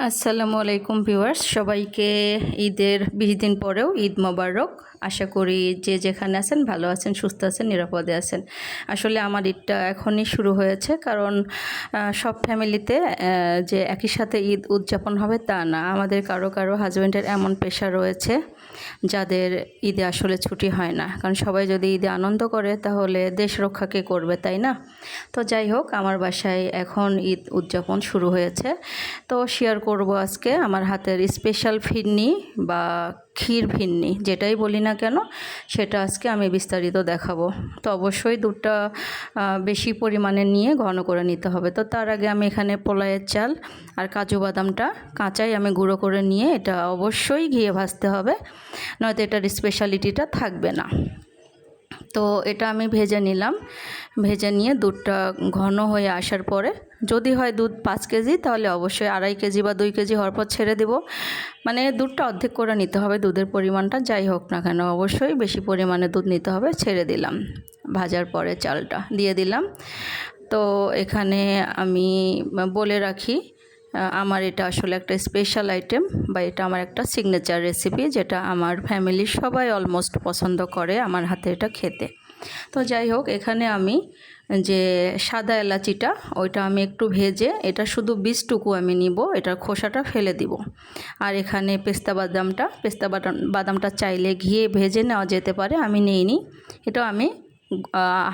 আসসালামু আলাইকুম ভিউয়ার্স, সবাইকে ঈদের 20 দিন পরেও ঈদ মোবারক। আশা করি যে যেখানে আছেন ভালো আছেন, সুস্থ আছেন, নিরাপদে আছেন। আসলে আমার ঈদটা এখনই শুরু হয়েছে, কারণ সব ফ্যামিলিতে যে একই সাথে ঈদ উদযাপন হবে তা না। আমাদের কারো কারো হাজব্যান্ডের এমন পেশা রয়েছে যাদের ঈদে আসলে ছুটি হয় না, কারণ সবাই যদি ঈদে আনন্দ করে তাহলে দেশ রক্ষা কে করবে, তাই না? তো যাই হোক, আমার বাসায় এখন ঈদ উদযাপন শুরু হয়েছে। তো শেয়ার করব আজকে আমার হাতের স্পেশাল ফিরনি বা ক্ষীর ফিরনি, যেটাই বলি না কেন, সেটা আজকে আমি বিস্তারিত দেখাবো। তো অবশ্যই দুধটা বেশি পরিমাণে নিয়ে ঘন করে নিতে হবে। তো তার আগে আমি এখানে পোলায়ের চাল আর কাজু বাদামটা কাঁচাই আমি গুঁড়ো করে নিয়ে এটা অবশ্যই ঘিয়ে ভাজতে হবে, নয়তো এটার স্পেশালিটিটা থাকবে না। তো এটা আমি ভেজে নিলাম। ভেজে নিয়ে দুধটা ঘন হয়ে আসার পরে, যদি হয় দুধ 5 কেজি, তাহলে অবশ্যই 2.5 কেজি বা 2 কেজি হওয়ার পর ছেড়ে দেব। মানে দুধটা অর্ধেক করে নিতে হবে, দুধের পরিমাণটা যাই হোক না কেন, অবশ্যই বেশি পরিমাণে দুধ নিতে হবে। ছেড়ে দিলাম, ভাজার পরে চালটা দিয়ে দিলাম। তো এখানে আমি বলে রাখি, আমার এটা আসলে একটা স্পেশাল আইটেম বা এটা আমার একটা সিগনেচার রেসিপি, যেটা আমার ফ্যামিলির সবাই অলমোস্ট পছন্দ করে আমার হাতে এটা খেতে। তো যাই হোক, এখানে আমি যে সাদা এলাচিটা ওইটা আমি একটু ভেজে, এটা শুধু বীজটুকু আমি নিব, এটার খোসাটা ফেলে দিব। আর এখানে পেস্তা বাদামটা চাইলে ঘিয়ে ভেজে নেওয়া যেতে পারে, আমি নিইনি। এটা আমি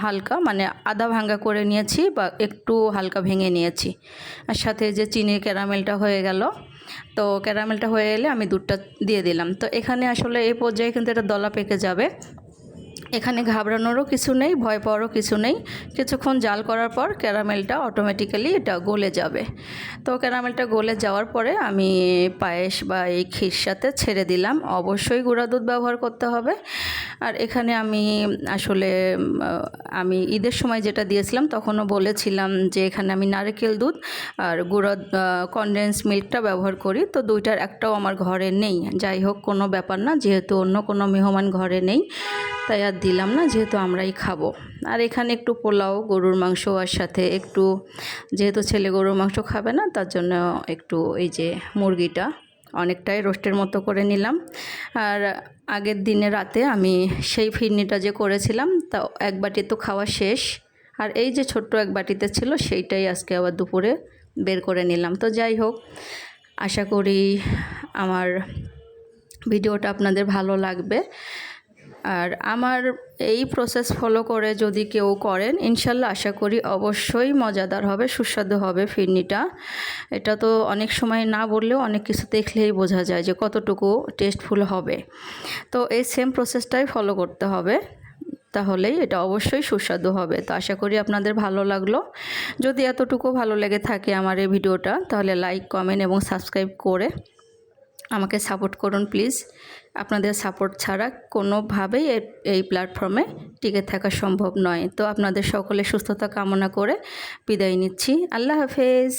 হালকা মানে আধা ভাঙ্গা করে নিয়েছি বা একটু হালকা ভেঙে নিয়েছি। আর সাথে যে চিনির ক্যারামেলটা হয়ে গেল। তো ক্যারামেলটা হয়ে এলে আমি দুধটা দিয়ে দিলাম। তো এখানে আসলে এই পর্যায়ে কিন্তু এটা দলা পেকে যাবে। এখানে ঘাবড়ানোরও কিছু নেই, ভয় পাওয়ারও কিছু নেই। কিছুক্ষণ জাল করার পর ক্যারামেলটা অটোমেটিক্যালি এটা গলে যাবে। তো ক্যারামেলটা গলে যাওয়ার পরে আমি পায়েস বা এই ক্ষীর সাথে ছেড়ে দিলাম। অবশ্যই গুঁড়া দুধ ব্যবহার করতে হবে। আর এখানে আমি আসলে আমি ঈদের সময় যেটা দিয়েছিলাম তখনও বলেছিলাম যে এখানে আমি নারকেল দুধ আর গুঁড়া কনডেন্স মিল্কটা ব্যবহার করি। তো দুইটার একটাও আমার ঘরে নেই। যাই হোক, কোনো ব্যাপার না, যেহেতু অন্য কোনো মেহমান ঘরে নেই তাই আর দিলাম না, যেহেতু আমরাই খাবো। আর এখানে একটু পোলাও, গরুর মাংস, আর সাথে একটু, যেহেতু ছেলে গরুর মাংস খাবে না তার জন্য একটু এই যে মুরগিটা অনেকটাই রোস্টের মতো করে নিলাম। আর আগের দিনে রাতে আমি সেই ফিরনিটা যে করেছিলাম তা এক বাটি তো খাওয়া শেষ, আর এই যে ছোট্ট এক বাটিতে ছিল সেইটাই আজকে আবার দুপুরে বের করে নিলাম। তো যাই হোক, আশা করি আমার ভিডিওটা আপনাদের ভালো লাগবে। আর আমার এই প্রসেস ফলো করে যদি কেউ করেন, ইনশাল্লাহ আশা করি অবশ্যই মজাদার হবে, সুস্বাদু হবে ফিরনিটা। এটা তো অনেক সময় না বললেও অনেক কিছু দেখলেই বোঝা যায় যে কতটুকু টেস্টফুল হবে। তো এই সেম প্রসেসটাই ফলো করতে হবে, তাহলেই এটা অবশ্যই সুস্বাদু হবে। তো আশা করি আপনাদের ভালো লাগলো। যদি এতটুকু ভালো লেগে থাকে আমার এই ভিডিওটা, তাহলে লাইক, কমেন্ট এবং সাবস্ক্রাইব করে আমাকে সাপোর্ট করুন প্লিজ। আপনাদের সাপোর্ট ছাড়া কোনোভাবেই এই প্ল্যাটফর্মে টিকে থাকা সম্ভব নয়। তো আপনাদের সকলের সুস্থতা কামনা করে বিদায় নিচ্ছি। আল্লাহ হাফেজ।